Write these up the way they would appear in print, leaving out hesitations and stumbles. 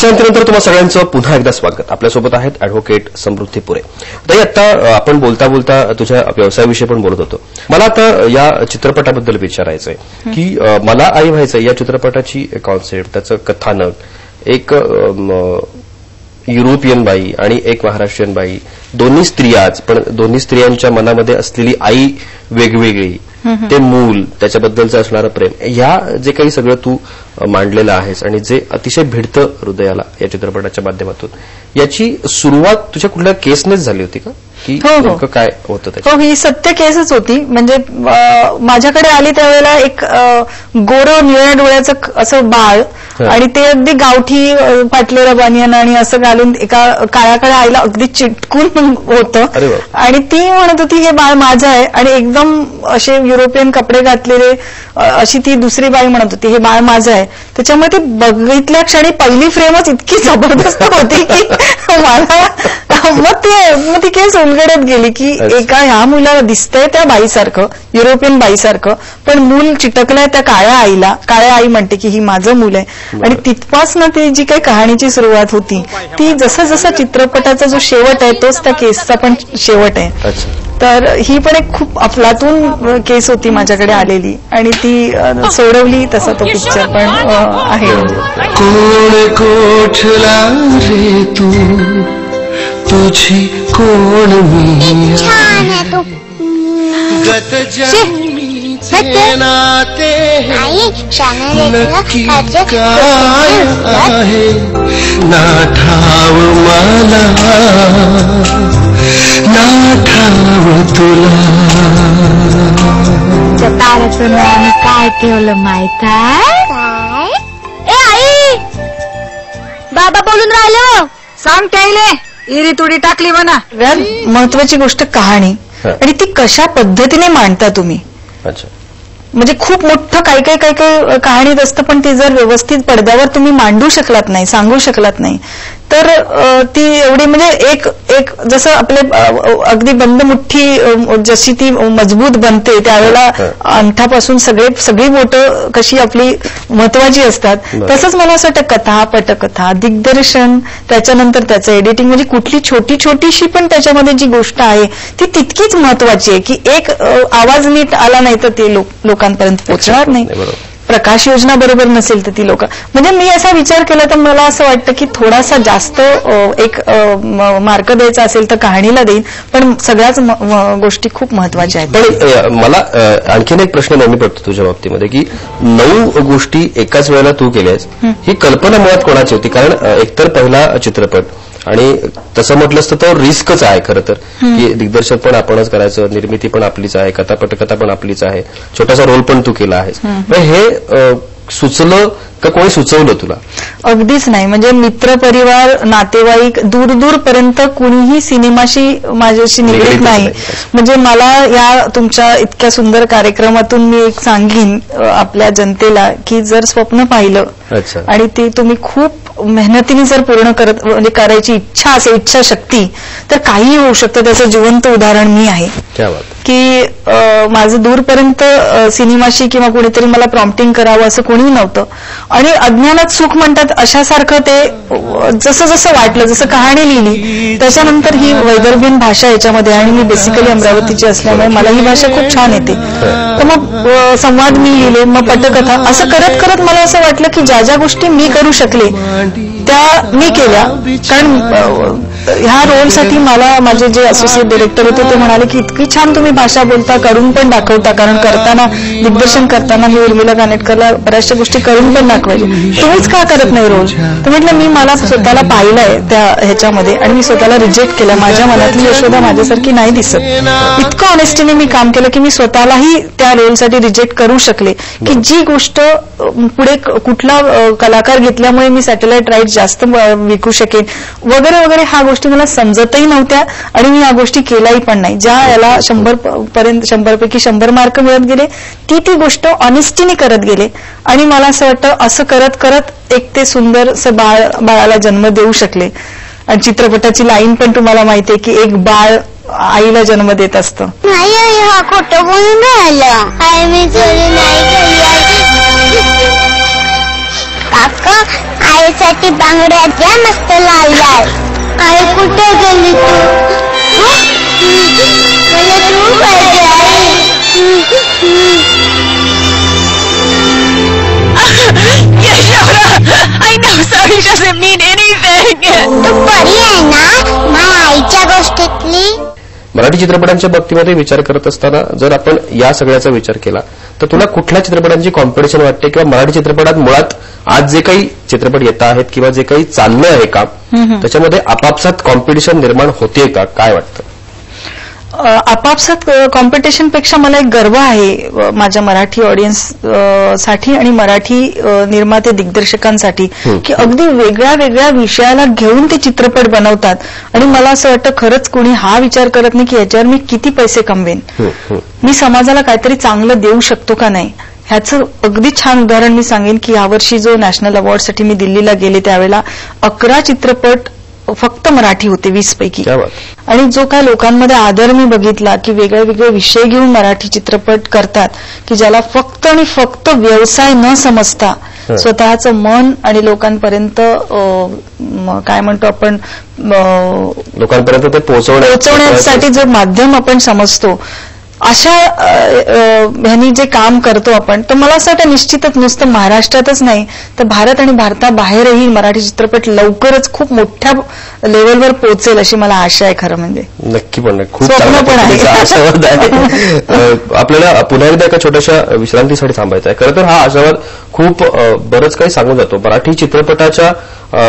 विश्रांतीनंतर तुम्हा सगळ्यांचं पुन्हा एकदा स्वागत. आपल्यासोबत आहेत ॲडव्होकेट समृद्धी पुरे. ताई, आता आपण बोलता बोलता तुझ्या व्यवसायाविषयी पण बोलत होतो. मला आता या चित्रपटाबद्दल विचारायचंय की मला आई व्हायचंय या चित्रपटाची कॉन्सेप्ट, त्याचं कथानक, एक युरोपियन बाई आणि एक महाराष्ट्रीयन बाई, दोन्ही स्त्रियाच, पण दोन्ही स्त्रियांच्या मनामध्ये असलेली आई वेगवेगळी, ते मूल, त्याच्याबद्दलचं असणारं प्रेम, ह्या जे काही सगळं तू मांडलेलं आहेस आणि जे अतिशय भिडतं हृदयाला या चित्रपटाच्या माध्यमातून, याची सुरुवात तुझ्या कुठल्या केसनेच झाली होती का? की काय होतं त्याच्यात? हो, ही सत्य केसच होती. म्हणजे माझ्याकडे आली त्यावेळेला एक गोरं निळ्या डोळ्याचं असं बाळ आणि ते अगदी गावठी फाटलेलं बनियन आणि असं घालून एका काळ्याकडे आईला अगदी चिटकून होतं. आणि ती म्हणत होती हे बाळ माझं आहे, आणि एकदम असे युरोपियन कपडे घातलेले अशी ती दुसरी बाई म्हणत होती हे बाळ माझं आहे. त्याच्यामुळे ती बघितल्या क्षणी पहिली फ्रेमच इतकी जबरदस्त होती की मला मग ती केस उलगडत गेली की एका ह्या मुलाला दिसतंय त्या बाईसारखं, युरोपियन बाईसारखं, पण मूल चिटकलंय त्या काळ्या आईला. काळ्या आई म्हणते की ही माझं मूल आहे. आणि तिथपासनं ती जी काही कहाणीची सुरुवात होती ती जसा जसा चित्रपटाचा जो शेवट आहे तोच त्या केसचा पण शेवट आहे. तर ही पण एक खूप अफलातून केस होती माझ्याकडे आलेली आणि ती सोडवली. तसा तो पिक्चर पण आहे. कोण कोठला रे तू, तुझी कोण मी, गत जन्मीचे नाते नक्की काय आहे ना ठाव मला, ना ठाव तुला. ताराचं नाव काय ठेवलं माहित आहे? ए आई, बाबा बोलून राहिलो, सांग त्याले इरी तुडी टाकली म्हणा. महत्वाची गोष्ट कहाणी, आणि ती कशा पद्धतीने मांडता तुम्ही. म्हणजे खूप मोठं काही काही कहाणीत असतं, पण ती जर व्यवस्थित पडद्यावर तुम्ही मांडू शकलात नाही, सांगू शकलात नाही, तर ती एवढी म्हणजे एक जसं आपले अगदी बंद मुठ्ठी जशी ती मजबूत बनते त्यावेळेला अंगठापासून सगळी बोटं कशी आपली महत्वाची असतात, तसंच मला असं वाटतं कथा, पटकथा, दिग्दर्शन, त्याच्यानंतर त्याचं एडिटिंग, म्हणजे कुठली छोटीशी पण त्याच्यामध्ये जी गोष्ट आहे ती तितकीच महत्वाची आहे की एक आवाज नीट आला नाही तर ते लोकांपर्यंत पोहोचणार नाही. प्रकाश योजना बरोबर नसेल तर ती लोक, म्हणजे मी असा विचार केला तर मला असं वाटतं की थोडासा जास्त एक मार्क द्यायचा असेल तर कहाणीला देईन, पण सगळ्याच गोष्टी खूप महत्वाच्या आहेत. पण मला आणखीन एक प्रश्न नेहमी पडतो तुझ्या बाबतीमध्ये की 9 गोष्टी एकाच वेळेला तू केल्यास, ही कल्पना मुळात कोणाची होती? कारण एकतर पहिला चित्रपट, आणि तसं म्हटलंच तर तो रिस्कच आहे खरं तर, की दिग्दर्शक पण आपणच करायचं, निर्मिती पण आपलीच आहे, कथा पटकथा पण आपलीच आहे, छोटासा रोल पण तू केला आहेस. हे सुचलं का कोणी सुचवलं तुला? अगदीच नाही. म्हणजे मित्र परिवार, नातेवाईक, दूरपर्यंत कुणीही सिनेमाशी माझ्याशी निगडीत नाही. म्हणजे मला या तुमच्या इतक्या सुंदर कार्यक्रमातून मी एक सांगीन आपल्या जनतेला की जर स्वप्न पाहिलं आणि ते तुम्ही खूप मेहनतीने जर पूर्ण म्हणजे करायची इच्छा असेल, इच्छाशक्ती, तर काही होऊ शकतं. त्याचं जिवंत उदाहरण मी आहे की माझं दूरपर्यंत सिनेमाशी किंवा कुणीतरी मला प्रॉम्प्टिंग करावं असं कोणी नव्हतं. आणि अज्ञानात सुख म्हणतात अशासारखं ते जसं जसं वाटलं, जसं कहाणी लिहिली त्याच्यानंतर ही वैदर्भीय भाषा याच्यामध्ये, आणि मी बेसिकली अमरावतीची असल्यामुळे मला ही भाषा खूप छान येते. तर मग संवाद मी लिहिले, मग पटकथा, असं करत करत मला असं वाटलं की ज्या गोष्टी मी करू शकले त्या मी केल्या. कारण ह्या रोलसाठी मला माझे जे असोसिएट डिरेक्टर होते ते म्हणाले की इतकी छान तुम्ही भाषा बोलता, करून पण दाखवता, कारण करताना दिग्दर्शन करताना मी उर्मिला कानेटकरला बऱ्याचशा गोष्टी करून पण दाखवायचे, तुम्हीच का करत नाही रोल? तर म्हटलं मी मला स्वतःला पाहिलंय त्या ह्याच्यामध्ये आणि मी स्वतःला रिजेक्ट केलं. माझ्या मनातली यशोदा माझ्यासारखी नाही दिसत. इतकं ऑनेस्टीने मी काम केलं की मी स्वतःलाही त्या रोलसाठी रिजेक्ट करू शकले की जी गोष्ट पुढे कुठला कलाकार घेतल्यामुळे मी सॅटेलाइट राईट जास्त विकू शकेन वगैरे वगैरे, ह्या गोष्टी मला समजतही नव्हत्या आणि मी या गोष्टी केल्याही पण नाही. ज्या याला 100 पैकी 100 मार्क मिळत गेले ती गोष्ट ऑनेस्टीने करत गेले. आणि मला असं वाटतं असं करत करत एक ते सुंदर असं बाळाला जन्म देऊ शकले. आणि चित्रपटाची लाईन पण तुम्हाला माहितीये की एक बाळ आईला जन्म देत असतं. नाही हा खोटं बोलून राहिलं, आई मी चोरी नाही केली. काका आईसाठी बांगड्या द्या मस्त लाल लाल. आई कुठे गेली तू? मला तू पाहिजे I know, sorry, doesn't mean anything. तू परी आहे ना माझ्या आईच्या गोष्टीतली. मराठी चित्रपटांच्या बाबतीमध्ये विचार करत असताना जर आपण या सगळ्याचा विचार केला तर तुला कुठल्या चित्रपटांची कॉम्पिटिशन वाटते किंवा मराठी चित्रपटात मुळात आज जे काही चित्रपट येत आहेत किंवा जे काही चाललं आहे काम त्याच्यामध्ये आपापसात कॉम्पिटिशन निर्माण होते का, काय वाटतं? आपापसात कॉम्पिटिशन पेक्षा मला एक गर्व आहे माझ्या मराठी ऑडियन्स साठी आणि मराठी निर्माते दिग्दर्शकांसाठी की अगदी वेगळ्या वेगळ्या विषयाला घेऊन ते चित्रपट बनवतात. आणि मला असं वाटतं खरंच कोणी हा विचार करत नाही की याच्यावर मी किती पैसे कमवेन, मी समाजाला काहीतरी चांगलं देऊ शकतो का नाही. ह्याचं अगदी छान उदाहरण मी सांगेन की यावर्षी जो नॅशनल अवॉर्डसाठी मी दिल्लीला गेले त्यावेळेला 11 चित्रपट फक्त मराठी होते 20 पैकी. आणि जो काय लोकांमध्ये आदर मी बघितला की वेगळे वेगळे विषय घेऊन मराठी चित्रपट करतात की ज्याला फक्त आणि फक्त व्यवसाय न समजता स्वतःचं मन आणि लोकांपर्यंत काय म्हणतो आपण लोकांपर्यंत ते पोहोचवण्यासाठी जो माध्यम आपण समजतो अशा ह्यांनी जे काम करतो आपण, तर मला असं वाटतं निश्चितच नुसतं महाराष्ट्रातच नाही तर भारत आणि भारताबाहेरही मराठी चित्रपट लवकरच खूप मोठ्या लेवलवर पोहोचेल अशी मला आशा आहे. खरं म्हणजे नक्की पण खूप आशावाद आहे. आपल्याला पुन्हा एकदा एका छोट्याशा विश्रांतीसाठी थांबायचं आहे. खरं तर हा आशावाद खूप बरंच काही सांगून जातो. मराठी चित्रपटाच्या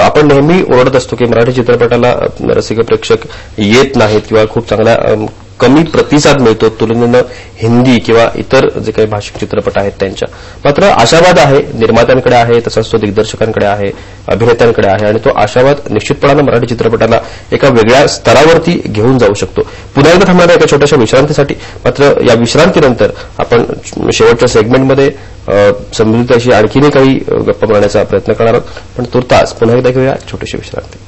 आपण नेहमी ओरडत असतो की मराठी चित्रपटाला रसिक प्रेक्षक येत नाहीत किंवा खूप चांगल्या कमी प्रतिसाद मिळतो तुलनेनं हिंदी किंवा इतर जे काही भाषिक चित्रपट आहेत त्यांच्या. मात्र आशावाद आहे, निर्मात्यांकडे आहे, तसंच तो दिग्दर्शकांकडे आहे, अभिनेत्यांकडे आहे आणि तो आशावाद निश्चितपणानं मराठी चित्रपटाला एका वेगळ्या स्तरावरती घेऊन जाऊ शकतो. पुन्हा एकदा थांबणार एका छोट्याशा विश्रांतीसाठी. मात्र या विश्रांतीनंतर आपण शेवटच्या सेगमेंटमध्ये समृद्धीशी आणखीनही काही गप्पा मारण्याचा प्रयत्न करणार आहोत. पण तुर्तास पुन्हा एकदा घेऊया छोटीशी विश्रांती.